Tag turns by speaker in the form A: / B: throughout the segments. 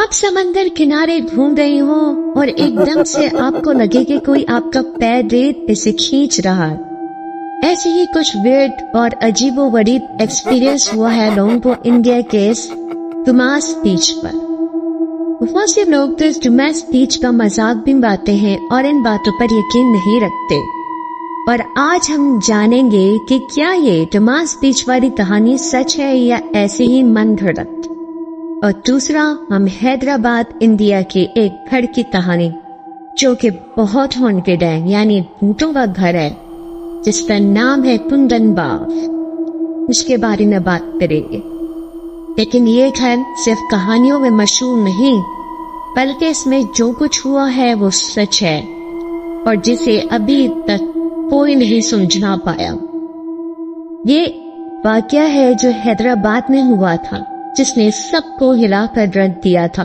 A: आप समंदर किनारे घूम रहे हो और एकदम से आपको लगे कि कोई आपका पैर रेत पे से खींच रहा है। ऐसे ही कुछ वियर्ड और अजीबोगरीब एक्सपीरियंस हुआ है लोगों को इंडिया के डुमास बीच पर। बहुत से लोग तो इस डुमास बीच का मजाक भी उड़ाते हैं और इन बातों पर यकीन नहीं रखते। और आज हम जानेंगे कि क्या ये डुमास बीच वाली कहानी सच है या ऐसे ही मन घड़त। और दूसरा, हम हैदराबाद इंडिया के एक घर की कहानी जो कि बहुत हॉन्टेड है, यानी भूतों का घर है, जिसका नाम है कुंदन बाग, उसके बारे में बात करेंगे। लेकिन ये घर सिर्फ कहानियों में मशहूर नहीं, बल्कि इसमें जो कुछ हुआ है वो सच है और जिसे अभी तक कोई नहीं समझा पाया। ये वाकया है जो हैदराबाद में हुआ था, जिसने सबको हिला कर रख दिया था।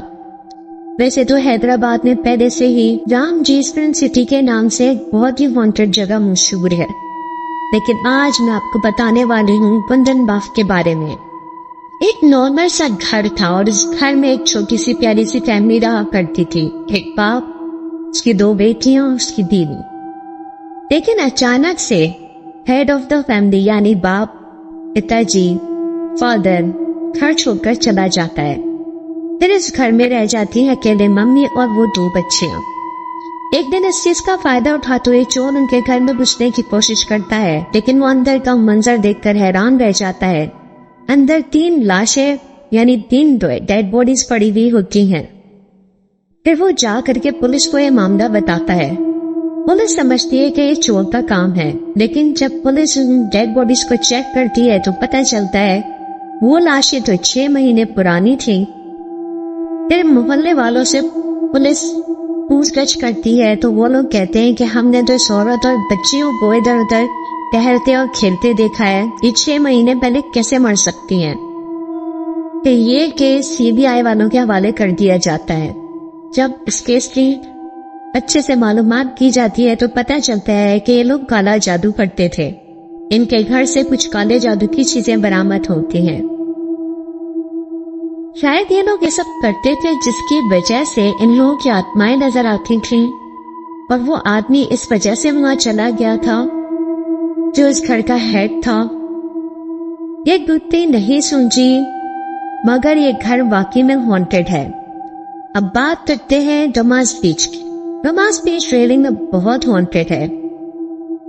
A: वैसे तो हैदराबाद में पहले से ही रामजी फिल्म सिटी के नाम से एक बहुत ही हॉन्टेड जगह मशहूर है, लेकिन आज मैं आपको बताने वाली हूँ कुंदन बाग के बारे में। एक नॉर्मल सा घर था और इस घर में एक छोटी सी प्यारी सी फैमिली रहा करती थी। एक बाप, उसकी 2 बेटियां, उसकी बीवी। लेकिन अचानक से हेड ऑफ द फैमिली यानी बाप, पिताजी, फादर घर छोड़कर चला जाता है। फिर इस घर में रह जाती है अकेले मम्मी और वो 2 बच्चियां। एक दिन इस चीज का फायदा उठाते हुए चोर उनके घर में घुसने की कोशिश करता है, लेकिन वो अंदर का मंजर देखकर हैरान रह जाता है। अंदर 3 लाशें यानी 3 डेड बॉडीज पड़ी हुई होती हैं। फिर वो जा करके पुलिस को यह मामला बताता है। पुलिस समझती है कि ये चोर का काम है, लेकिन जब पुलिस डेड बॉडीज को चेक करती है तो पता चलता है वो लाशें तो 6 महीने पुरानी थी। फिर मोहल्ले वालों से पुलिस पूछताछ करती है तो वो लोग कहते हैं कि हमने तो इस औरत और बच्चियों को इधर उधर टहलते और खेलते देखा है, ये 6 महीने पहले कैसे मर सकती हैं। फिर ये केस CBI वालों के हवाले कर दिया जाता है। जब इस केस की अच्छे से मालूमात की जाती है तो पता चलता है कि ये लोग काला जादू करते थे। इनके घर से कुछ काले जादू की चीजें बरामद होती हैं। शायद ये लोग ये सब करते थे जिसकी वजह से इन लोगों की आत्माएं नजर आती थीं, और वो आदमी इस वजह से वहां चला गया था जो इस घर का हेड था। ये गुत्ती नहीं सूझी, मगर ये घर वाकई में हॉन्टेड है। अब बात करते हैं डुमास बीच की। डुमास बीच रेलिंग में बहुत हॉन्टेड है।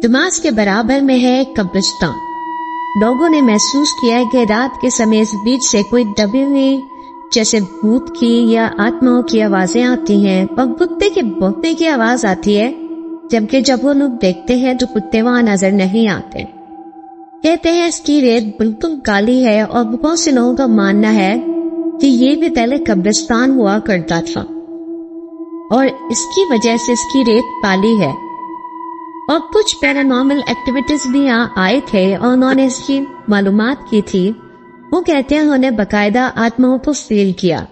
A: डुमास के बराबर में है एक कब्रिस्तान। लोगों ने महसूस किया है कि रात के समय इस बीच से कोई दबी हुई जैसे भूत की या आत्माओं की आवाजें आती हैं और कुत्ते के भौंकने की आवाज आती है, जबकि जब वो लोग देखते हैं तो कुत्ते वहां नजर नहीं आते। कहते हैं इसकी रेत बिल्कुल काली है और बहुत से लोगों का मानना है कि ये भी पहले कब्रिस्तान हुआ करता था और इसकी वजह से इसकी रेत काली है। और कुछ पैरानॉर्मल एक्टिविटीज भी यहाँ आए थे और उन्होंने इसकी मालूमात की थी। वो कहते हैं उन्होंने बकायदा आत्माओं को फील किया,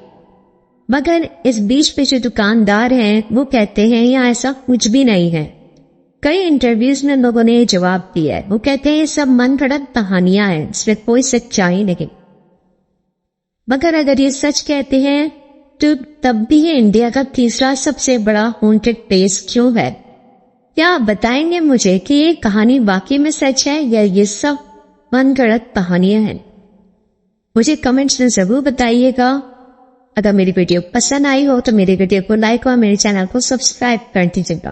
A: मगर इस बीच पे जो दुकानदार हैं वो कहते हैं यहाँ ऐसा कुछ भी नहीं है। कई इंटरव्यूज में लोगों ने ये जवाब दिया है। वो कहते हैं ये सब मन घड़त कहानियां हैं, इसमें कोई सच्चाई नहीं। मगर अगर ये सच कहते हैं तो तब भी ये इंडिया का तीसरा सबसे बड़ा हॉन्टेड प्लेस क्यों है? क्या आप बताएंगे मुझे कि ये कहानी वाकई में सच है या ये सब मनगढ़ंत कहानियां हैं? मुझे कमेंट्स में जरूर बताइएगा। अगर मेरी वीडियो पसंद आई हो तो मेरी वीडियो को लाइक और मेरे चैनल को सब्सक्राइब कर दीजिएगा।